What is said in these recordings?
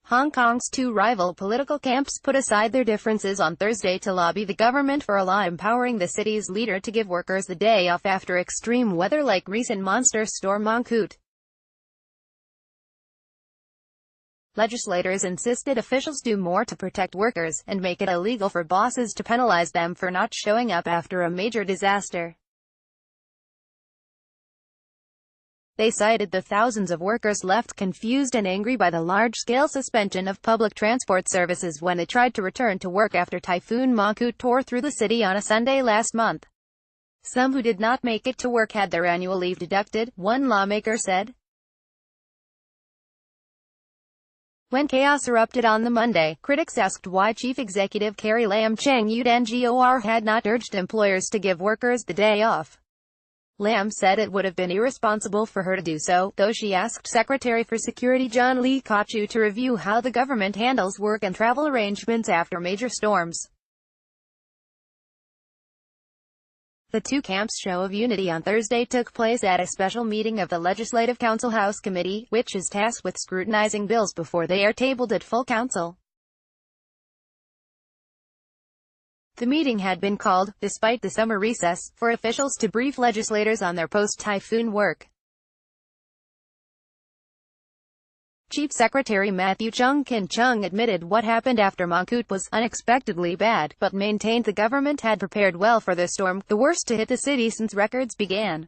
Hong Kong's two rival political camps put aside their differences on Thursday to lobby the government for a law empowering the city's leader to give workers the day off after extreme weather like recent monster storm Mangkhut. Legislators insisted officials do more to protect workers, and make it illegal for bosses to penalize them for not showing up after a major disaster. They cited the thousands of workers left confused and angry by the large-scale suspension of public transport services when it tried to return to work after Typhoon Mangkhut tore through the city on a Sunday last month. Some who did not make it to work had their annual leave deducted, one lawmaker said. When chaos erupted on the Monday, critics asked why Chief Executive Carrie Lam Chang-Yud had not urged employers to give workers the day off. Lam said it would have been irresponsible for her to do so, though she asked Secretary for Security John Lee Kok-chiu to review how the government handles work and travel arrangements after major storms. The two camps' show of unity on Thursday took place at a special meeting of the Legislative Council House Committee, which is tasked with scrutinizing bills before they are tabled at full council. The meeting had been called, despite the summer recess, for officials to brief legislators on their post-typhoon work. Chief Secretary Matthew Chung Kin-chung admitted what happened after Mangkhut was unexpectedly bad, but maintained the government had prepared well for the storm, the worst to hit the city since records began.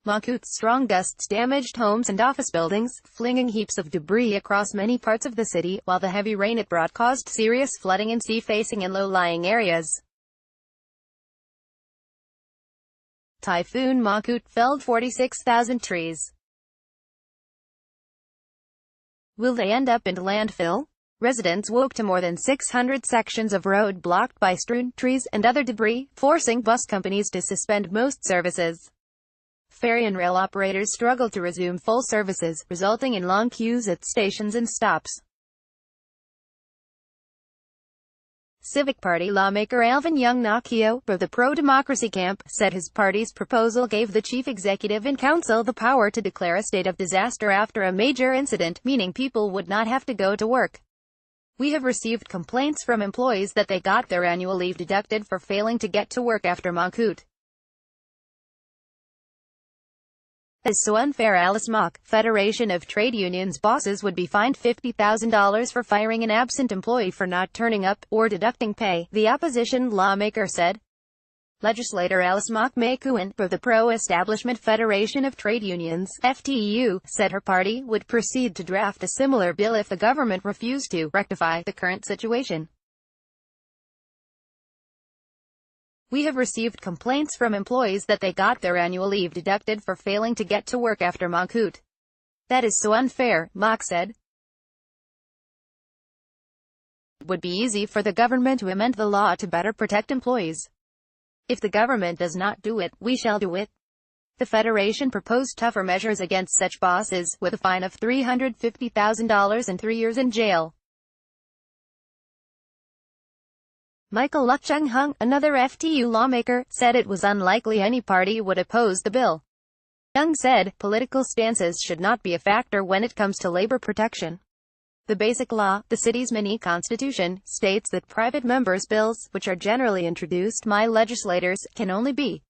Mangkhut's strong gusts damaged homes and office buildings, flinging heaps of debris across many parts of the city, while the heavy rain it brought caused serious flooding in sea-facing and low-lying areas. Typhoon Mangkhut felled 46,000 trees. Will they end up in landfill? Residents woke to more than 600 sections of road blocked by strewn trees and other debris, forcing bus companies to suspend most services. Ferry and rail operators struggled to resume full services, resulting in long queues at stations and stops. Civic Party lawmaker Alvin Young Nakio, of the pro-democracy camp, said his party's proposal gave the chief executive and council the power to declare a state of disaster after a major incident, meaning people would not have to go to work. We have received complaints from employees that they got their annual leave deducted for failing to get to work after Mangkhut. Is so unfair. Alice Mock, Federation of Trade Unions bosses would be fined $50,000 for firing an absent employee for not turning up, or deducting pay, the opposition lawmaker said. Legislator Alice Mock Mangkhut, of the Pro-Establishment Federation of Trade Unions, FTU, said her party would proceed to draft a similar bill if the government refused to rectify the current situation. We have received complaints from employees that they got their annual leave deducted for failing to get to work after Mangkhut. That is so unfair, Mock said. It would be easy for the government to amend the law to better protect employees. If the government does not do it, we shall do it. The Federation proposed tougher measures against such bosses, with a fine of $350,000 and 3 years in jail. Michael Luk Chung-hung, another FTU lawmaker, said it was unlikely any party would oppose the bill. Young said, political stances should not be a factor when it comes to labor protection. The basic law, the city's mini-constitution, states that private members' bills, which are generally introduced by legislators, can only be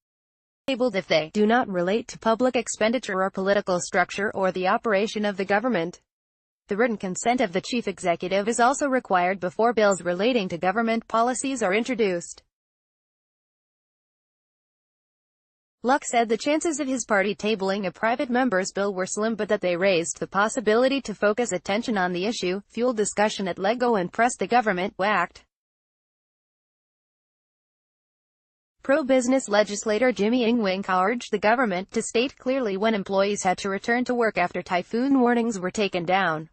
tabled if they do not relate to public expenditure or political structure or the operation of the government. The written consent of the chief executive is also required before bills relating to government policies are introduced. Luck said the chances of his party tabling a private member's bill were slim, but that they raised the possibility to focus attention on the issue, fueled discussion at Lego and pressed the government to act. Pro-business legislator Jimmy Ng urged the government to state clearly when employees had to return to work after typhoon warnings were taken down.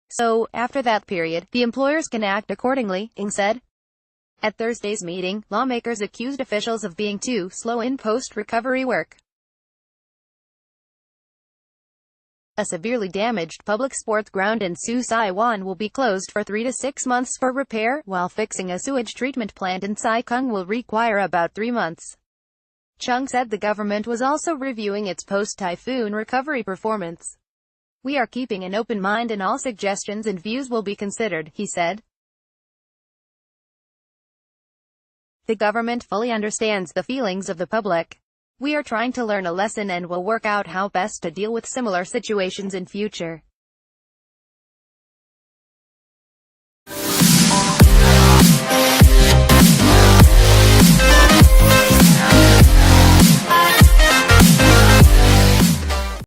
So, after that period, the employers can act accordingly, Ng said. At Thursday's meeting, lawmakers accused officials of being too slow in post-recovery work. A severely damaged public sports ground in Su Sai Wan will be closed for 3 to 6 months for repair, while fixing a sewage treatment plant in Sai Kung will require about 3 months. Chung said the government was also reviewing its post-typhoon recovery performance. "We are keeping an open mind and all suggestions and views will be considered," he said. "The government fully understands the feelings of the public. We are trying to learn a lesson and will work out how best to deal with similar situations in future."